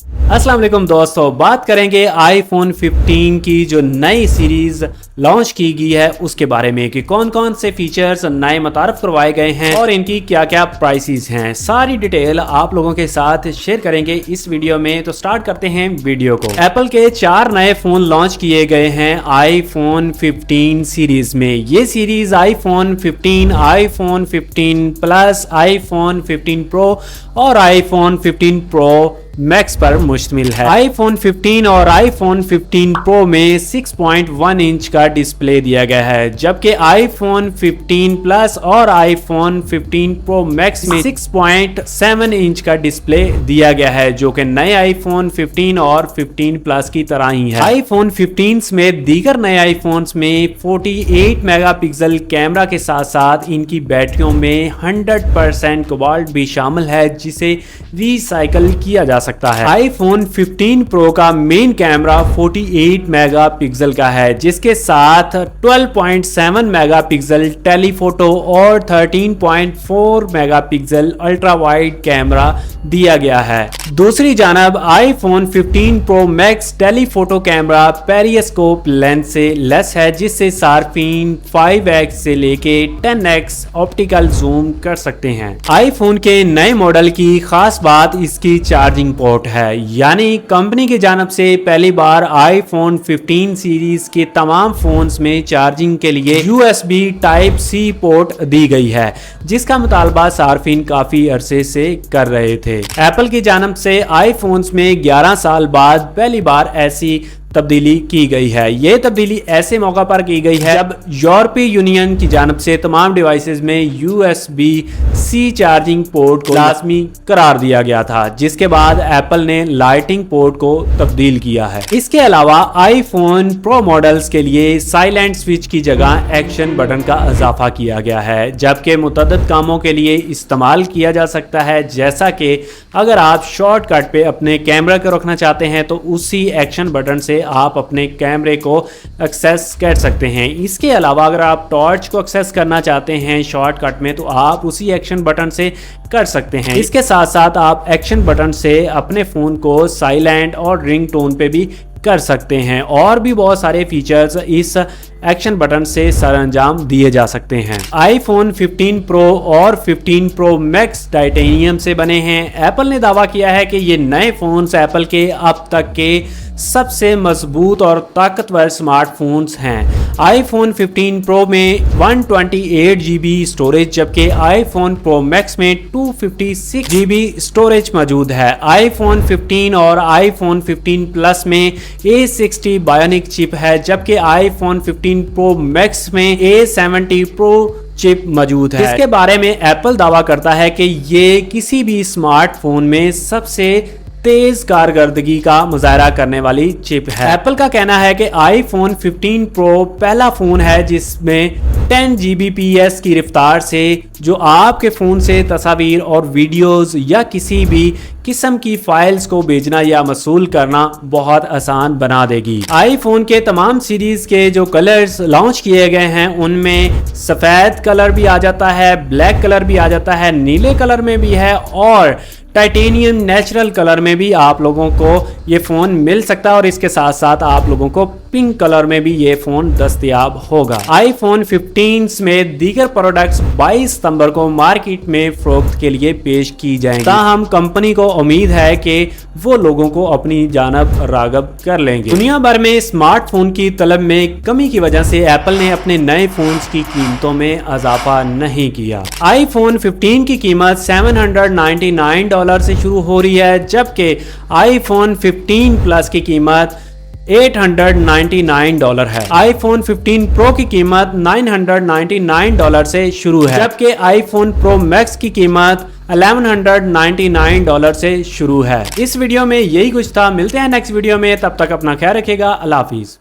अस्सलाम वालेकुम दोस्तों, बात करेंगे आईफोन 15 की जो नई सीरीज लॉन्च की गई है उसके बारे में कि कौन कौन से फीचर्स नए मुतारफ करवाए गए हैं और इनकी क्या क्या प्राइसेस हैं। सारी डिटेल आप लोगों के साथ शेयर करेंगे इस वीडियो में। तो स्टार्ट करते हैं वीडियो को। एप्पल के 4 नए फोन लॉन्च किए गए हैं आईफोन 15 सीरीज में। ये series iPhone 15, iPhone 15 plus, iPhone 15 pro और आईफोन 15 प्रो मैक्स पर मुश्तमिल है। आईफोन 15 और आईफोन 15 प्रो में 6.1 इंच का डिस्प्ले दिया गया है, जबकि आईफोन 15 प्लस और आईफोन 15 प्रो मैक्स में 6.7 इंच का डिस्प्ले दिया गया है, जो कि नए आईफोन 15 और 15 प्लस की तरह ही है। आईफोन 15 में दीगर नए आईफोन्स में 48 मेगापिक्सल कैमरा के साथ साथ इनकी बैटरियों में 100% कोबाल्ट भी शामिल है, जिसे रिसाइकल किया जा सकता है। आईफोन 15 प्रो का मेन कैमरा 48 मेगापिक्सल का है, जिसके साथ 12.7 मेगापिक्सल टेलीफोटो और 13.4 मेगापिक्सल अल्ट्रा वाइड कैमरा दिया गया है। दूसरी जानब iPhone 15 pro max telephoto camera periscope lens से लेस है, जिससे सार्फिन 5x से लेके 10x ऑप्टिकल जूम कर सकते हैं। आईफोन के नए मॉडल की खास बात इसकी चार्जिंग पोर्ट है, यानी कंपनी की जानब से पहली बार आईफोन 15 सीरीज के तमाम फोन्स में चार्जिंग के लिए USB Type-C पोर्ट दी गई है, जिसका मुतालबा सार्फिन काफी अरसे से कर रहे थे। एप्पल की जानब से आईफोन्स में 11 साल बाद पहली बार ऐसी तब्दीली की गई है। ये तब्दीली ऐसे मौका पर की गई है जब यूरोपीय यूनियन की जानब से तमाम डिवाइसेस में USB-C चार्जिंग पोर्ट को लाजमी करार दिया गया था, जिसके बाद एप्पल ने लाइटिंग पोर्ट को तब्दील किया है। इसके अलावा आईफोन प्रो मॉडल्स के लिए साइलेंट स्विच की जगह एक्शन बटन का इजाफा किया गया है, जबकि मुतअद्दिद कामों के लिए इस्तेमाल किया जा सकता है, जैसा कि अगर आप शॉर्टकट पे अपने कैमरा को रखना चाहते हैं तो उसी एक्शन बटन से आप अपने कैमरे को एक्सेस कर सकते हैं। इसके अलावा अगर आप टॉर्च को एक्सेस करना चाहते हैं शॉर्टकट में तो आप उसी एक्शन बटन से कर सकते हैं। इसके साथ साथ आप एक्शन बटन से अपने फ़ोन को साइलेंट और रिंगटोन पे भी कर सकते हैं। और भी बहुत सारे फीचर्स इस एक्शन बटन से सरअंजाम दिए जा सकते हैं। आईफोन 15 प्रो और 15 प्रो मैक्स टाइटेनियम से बने हैं। एप्पल ने दावा किया है कि ये नए फोन्स एप्पल के अब तक के सबसे मजबूत और ताकतवर स्मार्टफोन्स हैं। आईफोन 15 प्रो में 128 GB स्टोरेज, जबकि आईफोन प्रो मैक्स में 256 GB स्टोरेज मौजूद है। आईफोन 15 और आईफोन 15 प्लस में A60 बायोनिक चिप है, जबकि आईफोन 15 प्रो मैक्स में A70 प्रो चिप मौजूद है। इसके बारे में एप्पल दावा करता है कि ये किसी भी स्मार्टफोन में सबसे तेज कारकर्दगी का मुजाहरा करने वाली चिप है। एप्पल का कहना है कि आईफोन 15 प्रो पहला फोन है जिसमें 10 Gbps की रफ्तार से जो आपके फ़ोन से तस्वीर और वीडियोस या किसी भी किस्म की फाइल्स को भेजना या मसूल करना बहुत आसान बना देगी। आईफोन के तमाम सीरीज़ के जो कलर्स लॉन्च किए गए हैं उनमें सफ़ेद कलर भी आ जाता है, ब्लैक कलर भी आ जाता है, नीले कलर में भी है और टाइटेनियम नेचुरल कलर में भी आप लोगों को ये फ़ोन मिल सकता है और इसके साथ साथ आप लोगों को पिंक कलर में भी ये फ़ोन दस्तयाब होगा। आईफोन 15 में दीगर प्रोडक्ट्स 22 सितंबर को मार्केट में फ़रोख्त के लिए पेश की जाएंगी। ताहम कंपनी को उम्मीद है कि वो लोगों को अपनी जानब राग़िब कर लेंगे। दुनिया भर में स्मार्टफोन की तलब में कमी की वजह से एप्पल ने अपने नए फ़ोन्स की कीमतों में इजाफा नहीं किया। आईफोन 15 की कीमत $799 से शुरू हो रही है, जबकि आईफोन 15 प्लस की कीमत $899 है। आईफोन 15 प्रो की कीमत $999 से शुरू है, जबकि आईफोन प्रो मैक्स की कीमत $1199 से शुरू है। इस वीडियो में यही कुछ था। मिलते हैं नेक्स्ट वीडियो में, तब तक अपना ख्याल रखिएगा। अल्लाह हाफिज।